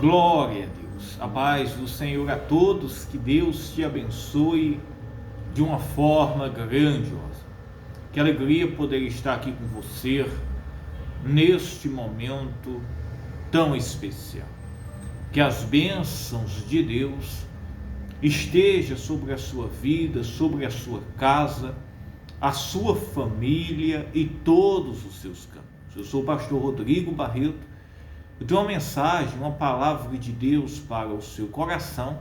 Glória a Deus, a paz do Senhor a todos, que Deus te abençoe de uma forma grandiosa. Que alegria poder estar aqui com você neste momento tão especial. Que as bênçãos de Deus estejam sobre a sua vida, sobre a sua casa, a sua família e todos os seus caminhos. Eu sou o pastor Rodrigo Barreto. Eu tenho uma mensagem, uma palavra de Deus para o seu coração.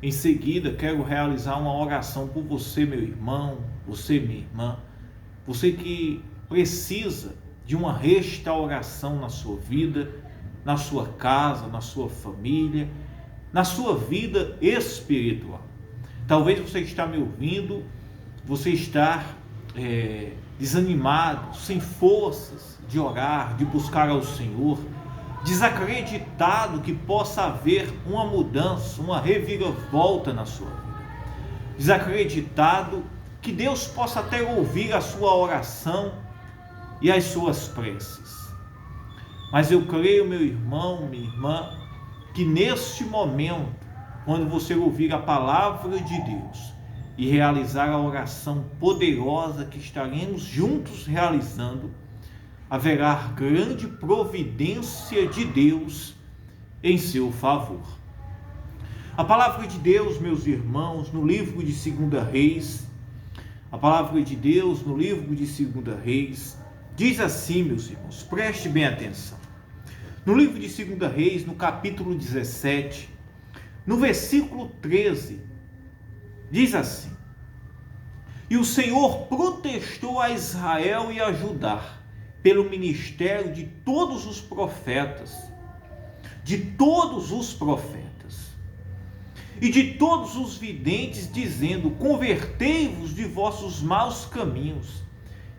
Em seguida, quero realizar uma oração por você, meu irmão, você, minha irmã, você que precisa de uma restauração na sua vida, na sua casa, na sua família, na sua vida espiritual. Talvez você está me ouvindo, você está desanimado, sem forças de orar, de buscar ao Senhor, desacreditado que possa haver uma mudança, uma reviravolta na sua vida, desacreditado que Deus possa até ouvir a sua oração e as suas preces. Mas eu creio, meu irmão, minha irmã, que neste momento, quando você ouvir a palavra de Deus e realizar a oração poderosa que estaremos juntos realizando, haverá grande providência de Deus em seu favor. A palavra de Deus, meus irmãos, no livro de 2 Reis, a palavra de Deus no livro de 2 Reis, diz assim, meus irmãos, preste bem atenção. No livro de 2 Reis, no capítulo 17, no versículo 13, diz assim: E o Senhor protestou a Israel e a Judá, pelo ministério de todos os profetas, e de todos os videntes, dizendo: Convertei-vos de vossos maus caminhos,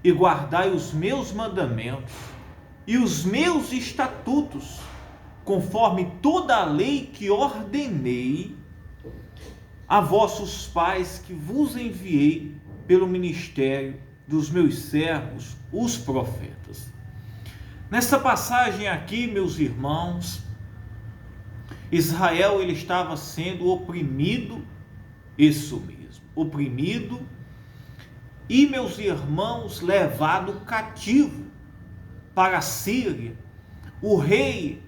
e guardai os meus mandamentos, e os meus estatutos, conforme toda a lei que ordenei a vossos pais, que vos enviei pelo ministério dos meus servos, os profetas. Nessa passagem aqui, meus irmãos, Israel ele estava sendo oprimido, isso mesmo, oprimido, e, meus irmãos, levado cativo para a Síria. O rei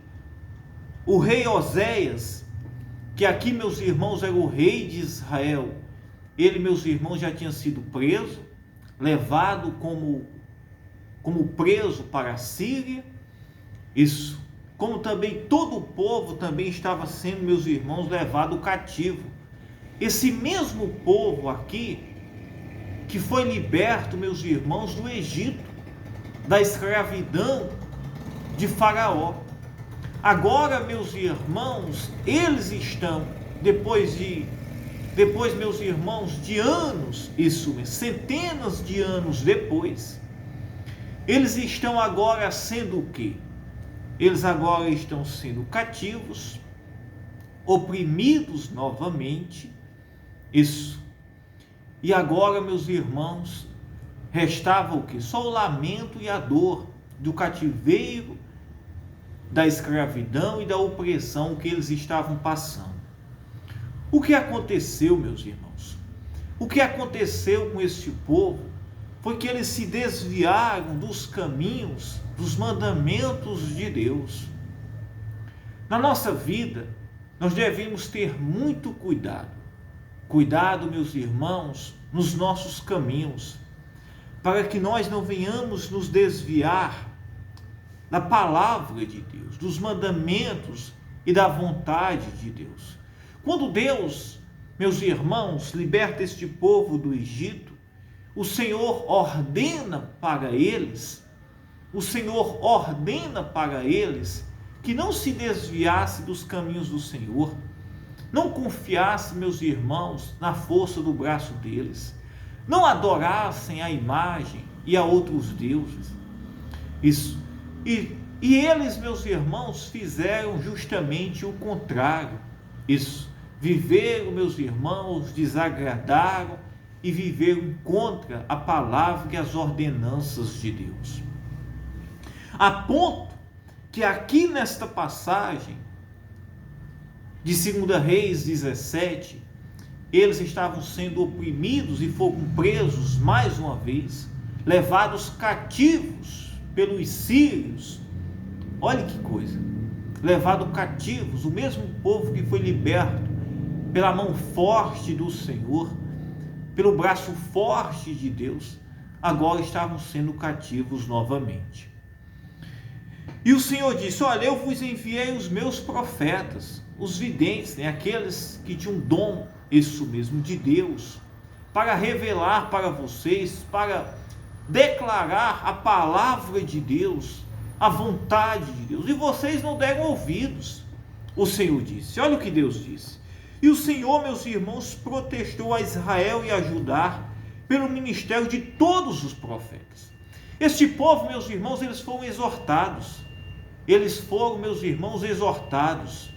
Oséias, que aqui, meus irmãos, era o rei de Israel, ele, meus irmãos, já tinha sido preso, levado como preso para a Síria, isso, como também todo o povo também estava sendo, meus irmãos, levado cativo. Esse mesmo povo aqui, que foi liberto, meus irmãos, do Egito, da escravidão de Faraó. Agora, meus irmãos, eles estão, depois, meus irmãos, de anos, isso mesmo, centenas de anos depois, eles estão agora sendo o quê? Eles agora estão sendo cativos, oprimidos novamente, isso. E agora, meus irmãos, restava o quê? Só o lamento e a dor do cativeiro, da escravidão e da opressão que eles estavam passando. O que aconteceu, meus irmãos? O que aconteceu com este povo foi que eles se desviaram dos caminhos, dos mandamentos de Deus. Na nossa vida, nós devemos ter muito cuidado. Cuidado, meus irmãos, nos nossos caminhos, para que nós não venhamos nos desviar da palavra de Deus, dos mandamentos e da vontade de Deus. Quando Deus, meus irmãos, liberta este povo do Egito, o Senhor ordena para eles, que não se desviasse dos caminhos do Senhor, não confiasse, meus irmãos, na força do braço deles, não adorassem a imagem e a outros deuses. Isso. E eles, meus irmãos, fizeram justamente o contrário. Isso. Viveram, meus irmãos, desagradaram e viveram contra a palavra e as ordenanças de Deus. A ponto que aqui nesta passagem, de 2 Reis 17, eles estavam sendo oprimidos e foram presos mais uma vez, levados cativos pelos sírios. Olha que coisa, levados cativos, o mesmo povo que foi liberto pela mão forte do Senhor, pelo braço forte de Deus, agora estavam sendo cativos novamente. E o Senhor disse: olha, eu vos enviei os meus profetas, os videntes, aqueles que tinham dom, isso mesmo, de Deus, para revelar para vocês, para declarar a palavra de Deus, a vontade de Deus, e vocês não deram ouvidos. O Senhor disse, olha o que Deus disse: e o Senhor, meus irmãos, protestou a Israel e a Judá pelo ministério de todos os profetas. Este povo, meus irmãos, eles foram exortados, meus irmãos, exortados,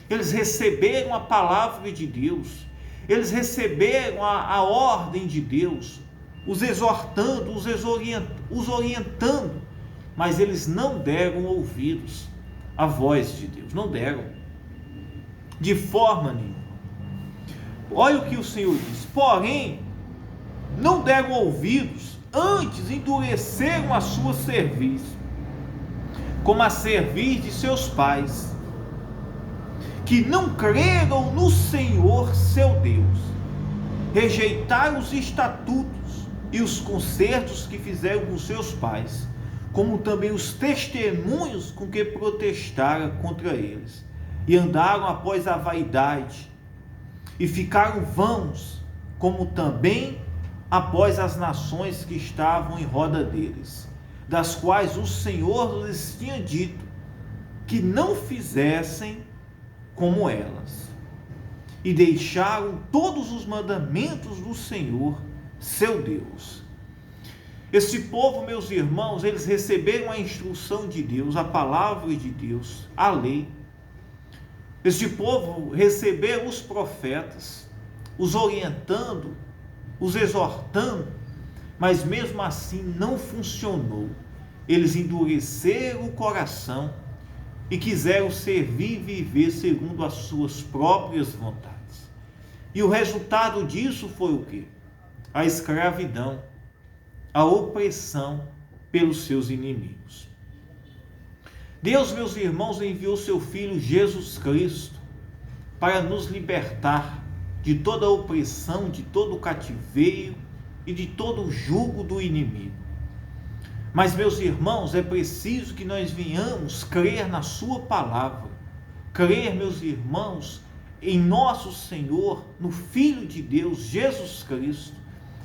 eles receberam a palavra de Deus, eles receberam a ordem de Deus, os exortando, os orientando, mas eles não deram ouvidos à voz de Deus, não deram, de forma nenhuma. Olha o que o Senhor diz: porém, não deram ouvidos, antes endureceram a sua cerviz, como a cerviz de seus pais, que não creram no Senhor seu Deus, rejeitaram os estatutos e os concertos que fizeram com seus pais, como também os testemunhos com que protestaram contra eles, e andaram após a vaidade, e ficaram vãos, como também após as nações que estavam em roda deles, das quais o Senhor lhes tinha dito que não fizessem como elas, e deixaram todos os mandamentos do Senhor, seu Deus. Esse povo, meus irmãos, eles receberam a instrução de Deus, a palavra de Deus, a lei. Este povo recebeu os profetas, os orientando, os exortando, mas mesmo assim não funcionou. Eles endureceram o coração e quiseram servir e viver segundo as suas próprias vontades. E o resultado disso foi o quê? A escravidão, a opressão pelos seus inimigos. Deus, meus irmãos, enviou seu Filho Jesus Cristo para nos libertar de toda a opressão, de todo o cativeiro e de todo o jugo do inimigo. Mas, meus irmãos, é preciso que nós venhamos crer na sua palavra, crer, meus irmãos, em nosso Senhor, no Filho de Deus, Jesus Cristo,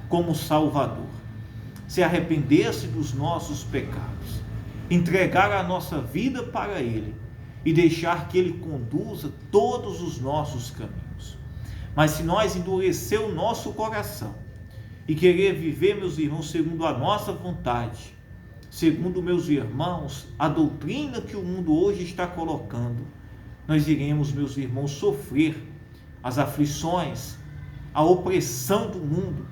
como Salvador. Se arrepender-se dos nossos pecados, entregar a nossa vida para Ele e deixar que Ele conduza todos os nossos caminhos. Mas se nós endurecer o nosso coração e querer viver, meus irmãos, segundo a nossa vontade, segundo, meus irmãos, a doutrina que o mundo hoje está colocando, nós iremos, meus irmãos, sofrer as aflições, a opressão do mundo,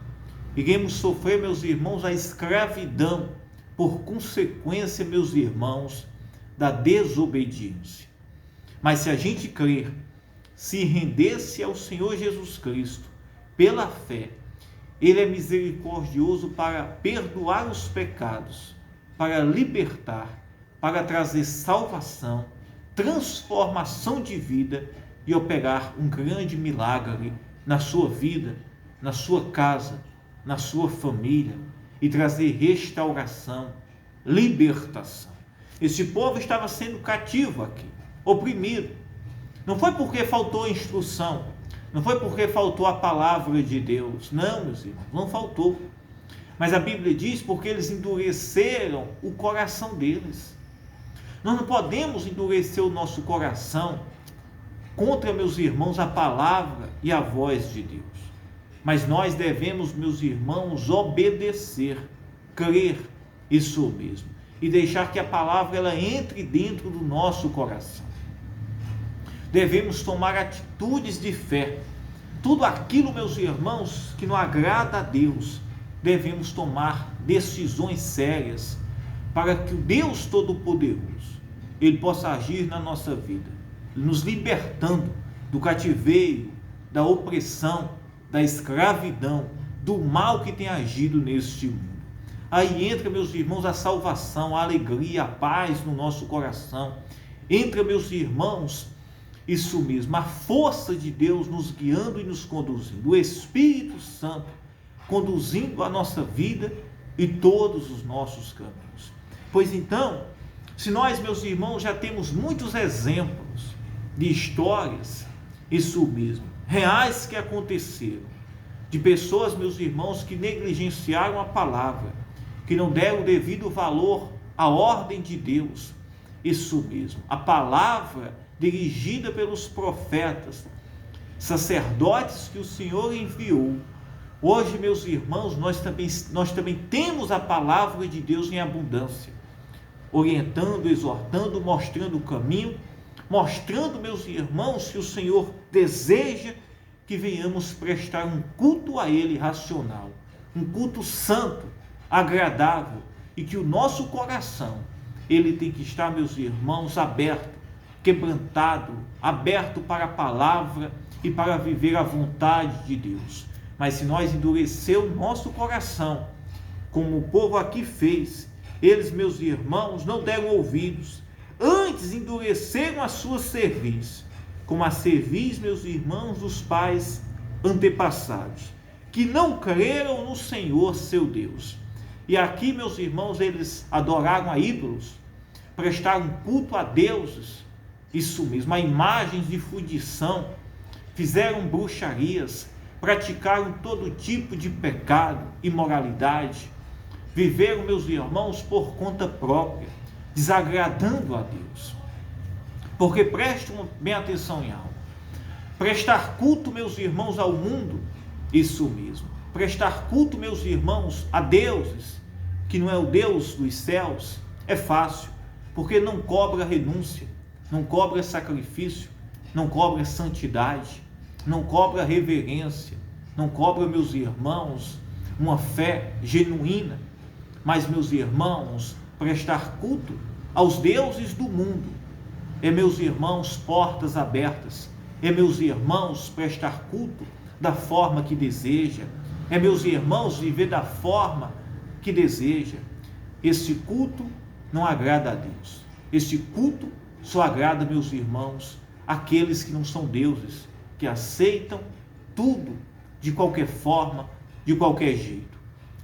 iremos sofrer, meus irmãos, a escravidão, por consequência, meus irmãos, da desobediência. Mas se a gente crer, se render-se ao Senhor Jesus Cristo, pela fé, Ele é misericordioso para perdoar os pecados, para libertar, para trazer salvação, transformação de vida e operar um grande milagre na sua vida, na sua casa, na sua família, e trazer restauração, libertação. Esse povo estava sendo cativo aqui, oprimido. Não foi porque faltou instrução, não foi porque faltou a palavra de Deus, não, meus irmãos, não faltou. Mas a Bíblia diz porque eles endureceram o coração deles. Nós não podemos endurecer o nosso coração contra, meus irmãos, a palavra e a voz de Deus. Mas nós devemos, meus irmãos, obedecer, crer, isso mesmo, e deixar que a palavra ela entre dentro do nosso coração. Devemos tomar atitudes de fé. Tudo aquilo, meus irmãos, que não agrada a Deus, devemos tomar decisões sérias para que o Deus Todo-Poderoso, Ele possa agir na nossa vida, nos libertando do cativeiro, da opressão, da escravidão, do mal que tem agido neste mundo. Aí entra, meus irmãos, a salvação, a alegria, a paz no nosso coração. Entra, meus irmãos, isso mesmo, a força de Deus nos guiando e nos conduzindo, o Espírito Santo conduzindo a nossa vida e todos os nossos caminhos. Pois então, se nós, meus irmãos, já temos muitos exemplos de histórias, isso mesmo, reais que aconteceram, de pessoas, meus irmãos, que negligenciaram a palavra, que não deram o devido valor à ordem de Deus, isso mesmo, a palavra dirigida pelos profetas, sacerdotes que o Senhor enviou. Hoje, meus irmãos, nós também temos a palavra de Deus em abundância, orientando, exortando, mostrando o caminho, mostrando, meus irmãos, que o Senhor deseja que venhamos prestar um culto a Ele racional, um culto santo, agradável, e que o nosso coração, ele tem que estar, meus irmãos, aberto, quebrantado, aberto para a palavra e para viver a vontade de Deus. Mas se nós endurecer o nosso coração, como o povo aqui fez, eles, meus irmãos, não deram ouvidos, antes endureceram a sua cerviz, como a cerviz, meus irmãos, dos pais antepassados, que não creram no Senhor seu Deus. E aqui, meus irmãos, eles adoraram a ídolos, prestaram culto a deuses, isso mesmo, a imagens de fundição, fizeram bruxarias, praticaram todo tipo de pecado, imoralidade, viveram, meus irmãos, por conta própria, desagradando a Deus. Porque prestem bem atenção em algo. Prestar culto, meus irmãos, ao mundo, isso mesmo. Prestar culto, meus irmãos, a deuses, que não é o Deus dos céus, é fácil, porque não cobra renúncia, não cobra sacrifício, não cobra santidade, não cobra reverência, não cobra, meus irmãos, uma fé genuína. Mas, meus irmãos, prestar culto aos deuses do mundo é, meus irmãos, portas abertas, é, meus irmãos, prestar culto da forma que deseja, é, meus irmãos, viver da forma que deseja. Esse culto não agrada a Deus. Esse culto só agrada, meus irmãos, aqueles que não são deuses, que aceitam tudo de qualquer forma, de qualquer jeito.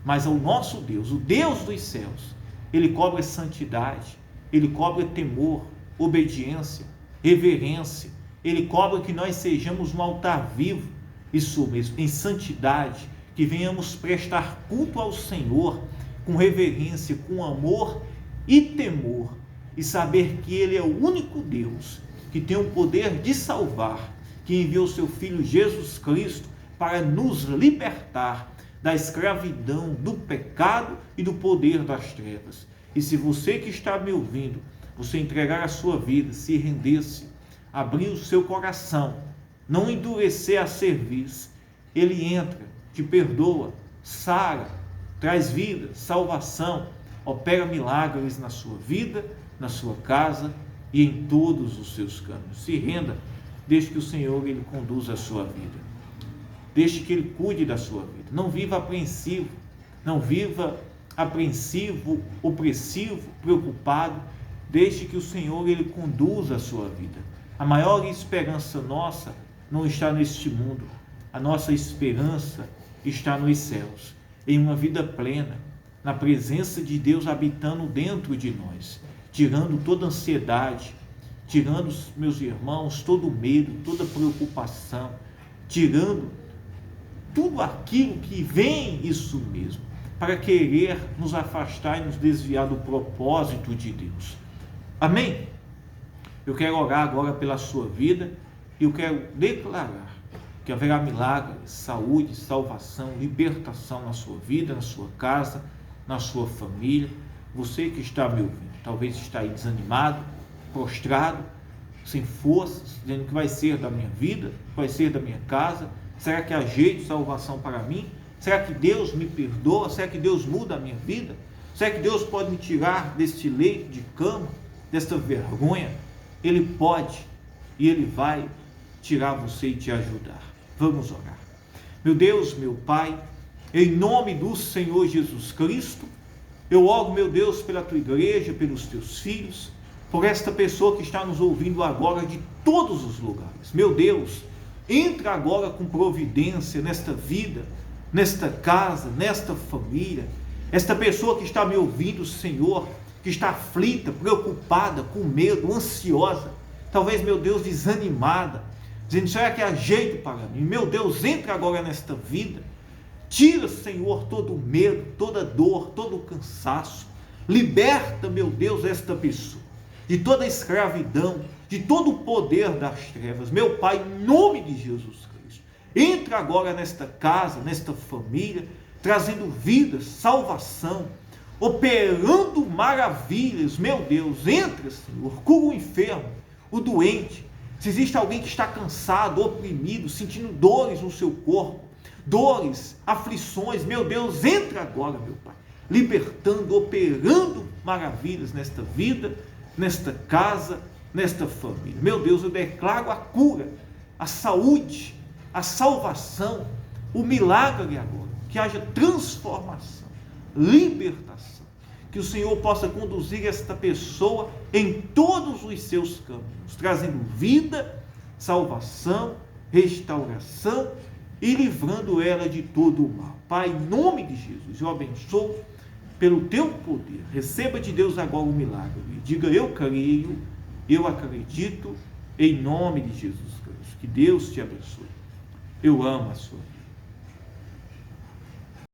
Mas ao nosso Deus, o Deus dos céus, ele cobra santidade, ele cobra temor, obediência, reverência, ele cobra que nós sejamos um altar vivo, isso mesmo, em santidade, que venhamos prestar culto ao Senhor com reverência, com amor e temor, e saber que Ele é o único Deus que tem o poder de salvar, que enviou seu Filho Jesus Cristo para nos libertar da escravidão, do pecado e do poder das trevas. E se você que está me ouvindo, você entregar a sua vida, se rendesse, abrir o seu coração, não endurecer a cerviz, Ele entra, te perdoa, sara, traz vida, salvação, opera milagres na sua vida, na sua casa e em todos os seus caminhos. Se renda, deixe que o Senhor ele conduza a sua vida. Deixe que Ele cuide da sua vida. Não viva apreensivo, não viva apreensivo, opressivo, preocupado. Deixe que o Senhor ele conduza a sua vida. A maior esperança nossa não está neste mundo. A nossa esperança está nos céus, em uma vida plena, na presença de Deus habitando dentro de nós, tirando toda ansiedade, tirando, meus irmãos, todo medo, toda preocupação, tirando tudo aquilo que vem, isso mesmo, para querer nos afastar e nos desviar do propósito de Deus. Amém? Eu quero orar agora pela sua vida e eu quero declarar que haverá milagres, saúde, salvação, libertação na sua vida, na sua casa, na sua família. Você que está me ouvindo, talvez está aí desanimado, prostrado, sem forças, dizendo que vai ser da minha vida, vai ser da minha casa. Será que há jeito de salvação para mim? Será que Deus me perdoa? Será que Deus muda a minha vida? Será que Deus pode me tirar deste leito de cama, desta vergonha? Ele pode e Ele vai tirar você e te ajudar. Vamos orar. Meu Deus, meu Pai, em nome do Senhor Jesus Cristo, eu oro, meu Deus, pela tua igreja, pelos teus filhos, por esta pessoa que está nos ouvindo agora de todos os lugares. Meu Deus, entra agora com providência nesta vida, nesta casa, nesta família. Esta pessoa que está me ouvindo, Senhor, que está aflita, preocupada, com medo, ansiosa, talvez, meu Deus, desanimada, dizendo, será que há jeito para mim? Meu Deus, entra agora nesta vida. Tira, Senhor, todo o medo, toda dor, todo o cansaço. Liberta, meu Deus, esta pessoa de toda a escravidão, de todo o poder das trevas. Meu Pai, em nome de Jesus Cristo, entra agora nesta casa, nesta família, trazendo vida, salvação, operando maravilhas. Meu Deus, entra, Senhor, cura o enfermo, o doente. Se existe alguém que está cansado, oprimido, sentindo dores no seu corpo, dores, aflições, meu Deus, entra agora, meu Pai, libertando, operando maravilhas nesta vida, nesta casa, nesta família. Meu Deus, eu declaro a cura, a saúde, a salvação, o milagre agora, que haja transformação, libertação, que o Senhor possa conduzir esta pessoa em todos os seus caminhos, trazendo vida, salvação, restauração e livrando ela de todo o mal. Pai, em nome de Jesus, eu abençoo pelo teu poder. Receba de Deus agora o milagre. E diga, eu creio, eu acredito, em nome de Jesus Cristo. Que Deus te abençoe. Eu amo a sua vida.